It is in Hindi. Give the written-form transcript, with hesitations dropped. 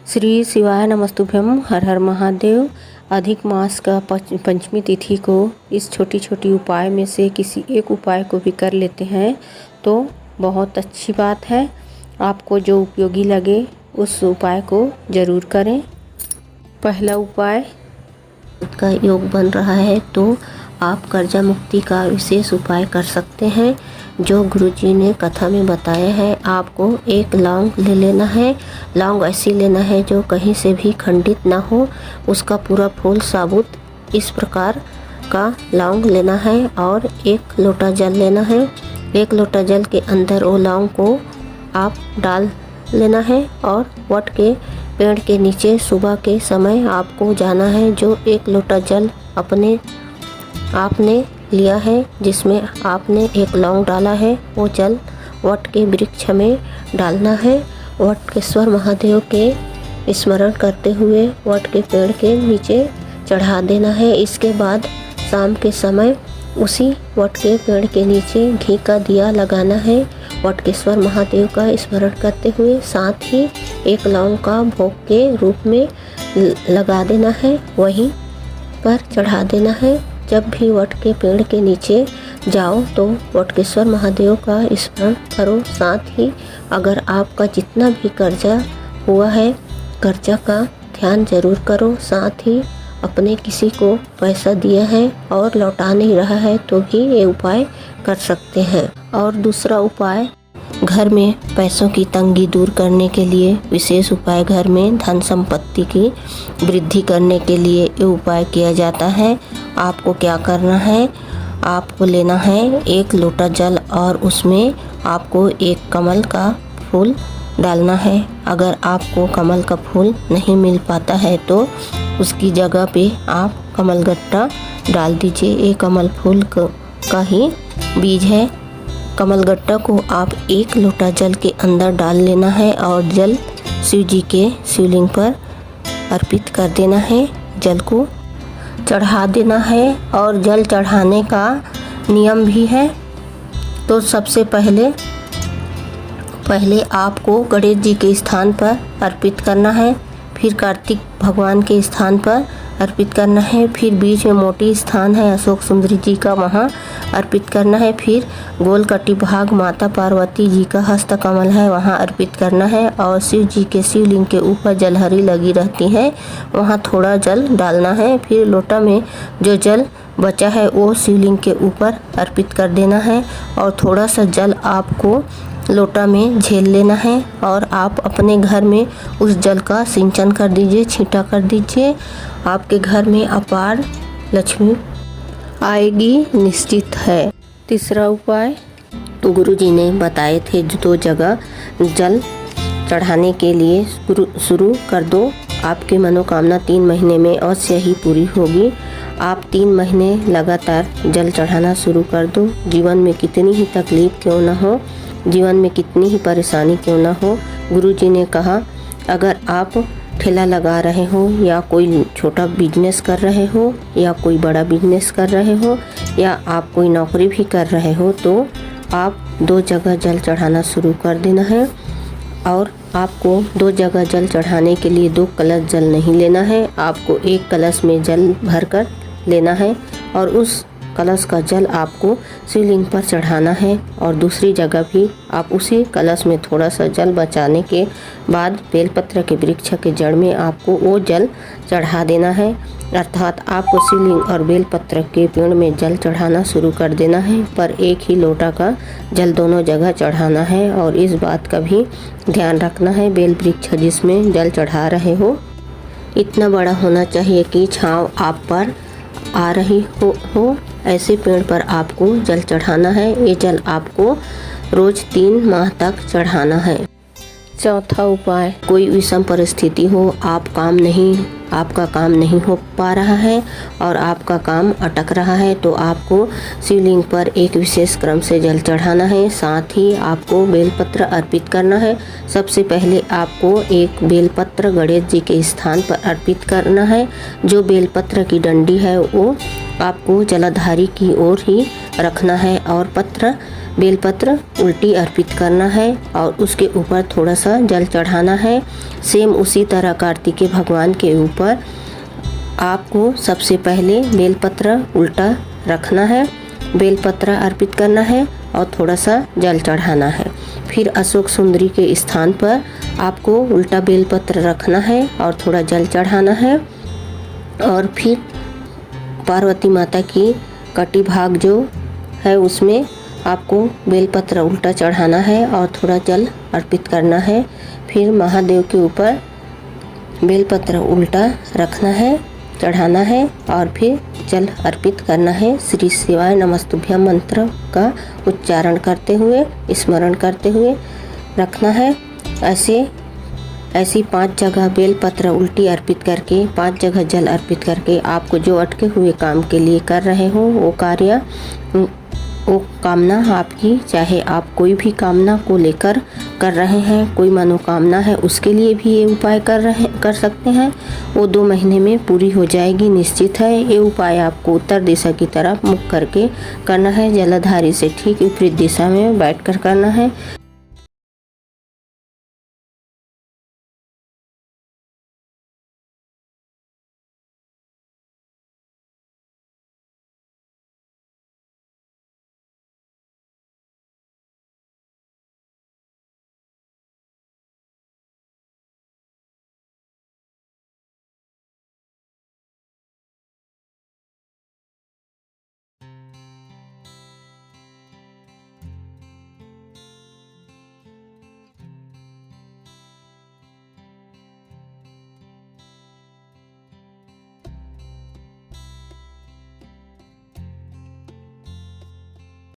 श्री शिवाय नमस्तुभ्यम। हर हर महादेव। अधिक मास का पंचमी तिथि को इस छोटी छोटी उपाय में से किसी एक उपाय को भी कर लेते हैं तो बहुत अच्छी बात है। आपको जो उपयोगी लगे उस उपाय को ज़रूर करें। पहला उपाय का योग बन रहा है तो आप कर्जा मुक्ति का विशेष उपाय कर सकते हैं जो गुरुजी ने कथा में बताया है। आपको एक लौंग ले लेना है। लौंग ऐसी लेना है जो कहीं से भी खंडित ना हो, उसका पूरा फूल साबुत इस प्रकार का लौंग लेना है और एक लोटा जल लेना है। एक लोटा जल के अंदर वो लौंग को आप डाल लेना है और वट के पेड़ के नीचे सुबह के समय आपको जाना है। जो एक लोटा जल आपने लिया है जिसमें आपने एक लौंग डाला है वो जल वट के वृक्ष में डालना है। वटकेश्वर महादेव के स्मरण करते हुए वट के पेड़ के नीचे चढ़ा देना है। इसके बाद शाम के समय उसी वट के पेड़ के नीचे घी का दिया लगाना है। वटकेश्वर महादेव का स्मरण करते हुए साथ ही एक लौंग का भोग के रूप में लगा देना है, वहीं पर चढ़ा देना है। जब भी वट के पेड़ के नीचे जाओ तो वटकेश्वर महादेव का स्मरण करो। साथ ही अगर आपका जितना भी कर्जा हुआ है कर्जा का ध्यान जरूर करो। साथ ही अपने किसी को पैसा दिया है और लौटा नहीं रहा है तो भी ये उपाय कर सकते हैं। और दूसरा उपाय, घर में पैसों की तंगी दूर करने के लिए विशेष उपाय, घर में धन संपत्ति की वृद्धि करने के लिए ये उपाय किया जाता है। आपको क्या करना है, आपको लेना है एक लोटा जल और उसमें आपको एक कमल का फूल डालना है। अगर आपको कमल का फूल नहीं मिल पाता है तो उसकी जगह पे आप कमलगट्टा डाल दीजिए। ये कमल फूल का ही बीज है। कमलगट्टा को आप एक लोटा जल के अंदर डाल लेना है और जल शिव जी के शिवलिंग पर अर्पित कर देना है। जल को चढ़ा देना है और जल चढ़ाने का नियम भी है। तो सबसे पहले आपको गणेश जी के स्थान पर अर्पित करना है, फिर कार्तिक भगवान के स्थान पर अर्पित करना है, फिर बीच में मोटी स्थान है अशोक सुंदरी जी का, वहाँ अर्पित करना है। फिर गोल कटी भाग माता पार्वती जी का हस्त कमल है वहाँ अर्पित करना है। और शिव जी के शिवलिंग के ऊपर जलहरी लगी रहती है वहाँ थोड़ा जल डालना है। फिर लोटा में जो जल बचा है वो शिवलिंग के ऊपर अर्पित कर देना है और थोड़ा सा जल आपको लोटा में झेल लेना है और आप अपने घर में उस जल का सिंचन कर दीजिए, छींटा कर दीजिए। आपके घर में अपार लक्ष्मी आएगी निश्चित है। तीसरा उपाय गुरुजी ने बताए थे, दो जगह जल चढ़ाने के लिए शुरू कर दो। आपकी मनोकामना 3 महीने में अवश्य ही पूरी होगी। आप 3 महीने लगातार जल चढ़ाना शुरू कर दो। जीवन में कितनी ही तकलीफ क्यों ना हो, जीवन में कितनी ही परेशानी क्यों ना हो, गुरुजी ने कहा अगर आप ठेला लगा रहे हो या कोई छोटा बिजनेस कर रहे हो या कोई बड़ा बिजनेस कर रहे हो या आप कोई नौकरी भी कर रहे हो तो आप 2 जगह जल चढ़ाना शुरू कर देना है। और आपको 2 जगह जल चढ़ाने के लिए 2 कलश जल नहीं लेना है। आपको एक कलश में जल भरकर लेना है और उस कलश का जल आपको शिवलिंग पर चढ़ाना है। और दूसरी जगह भी आप उसी कलश में थोड़ा सा जल बचाने के बाद बेलपत्र के वृक्ष के जड़ में आपको वो जल चढ़ा देना है। अर्थात आपको शिवलिंग और बेलपत्र के पेड़ में जल चढ़ाना शुरू कर देना है, पर एक ही लोटा का जल दोनों जगह चढ़ाना है। और इस बात का भी ध्यान रखना है, बेल वृक्ष जिसमें जल चढ़ा रहे हो इतना बड़ा होना चाहिए कि छाँव आप पर आ रही हो। ऐसे पेड़ पर आपको जल चढ़ाना है। ये जल आपको रोज 3 माह तक चढ़ाना है। चौथा उपाय, कोई विषम परिस्थिति हो, आपका काम नहीं हो पा रहा है और आपका काम अटक रहा है तो आपको शिवलिंग पर एक विशेष क्रम से जल चढ़ाना है। साथ ही आपको बेलपत्र अर्पित करना है। सबसे पहले आपको एक बेलपत्र गणेश जी के स्थान पर अर्पित करना है। जो बेलपत्र की डंडी है वो आपको जलाधारी की ओर ही रखना है और पत्र बेलपत्र उल्टी अर्पित करना है और उसके ऊपर थोड़ा सा जल चढ़ाना है। सेम उसी तरह कार्तिकेय भगवान के ऊपर आपको सबसे पहले बेलपत्र उल्टा रखना है, बेलपत्र अर्पित करना है और थोड़ा सा जल चढ़ाना है। फिर अशोक सुंदरी के स्थान पर आपको उल्टा बेलपत्र रखना है और थोड़ा जल चढ़ाना है और फिर पार्वती माता की कटी भाग जो है उसमें आपको बेलपत्र उल्टा चढ़ाना है और थोड़ा जल अर्पित करना है। फिर महादेव के ऊपर बेलपत्र उल्टा रखना है, चढ़ाना है और फिर जल अर्पित करना है। श्री शिवाय नमस्तुभ्यम मंत्र का उच्चारण करते हुए, स्मरण करते हुए रखना है। ऐसी 5 जगह बेलपत्र उल्टी अर्पित करके, 5 जगह जल अर्पित करके आपको जो अटके हुए काम के लिए कर रहे हो वो कामना आपकी, चाहे आप कोई भी कामना को लेकर कर रहे हैं, कोई मनोकामना है उसके लिए भी ये उपाय कर सकते हैं, वो 2 महीने में पूरी हो जाएगी, निश्चित है। ये उपाय आपको उत्तर दिशा की तरफ मुख करके करना है, जलाधारी से ठीक विपरीत दिशा में बैठकर करना है।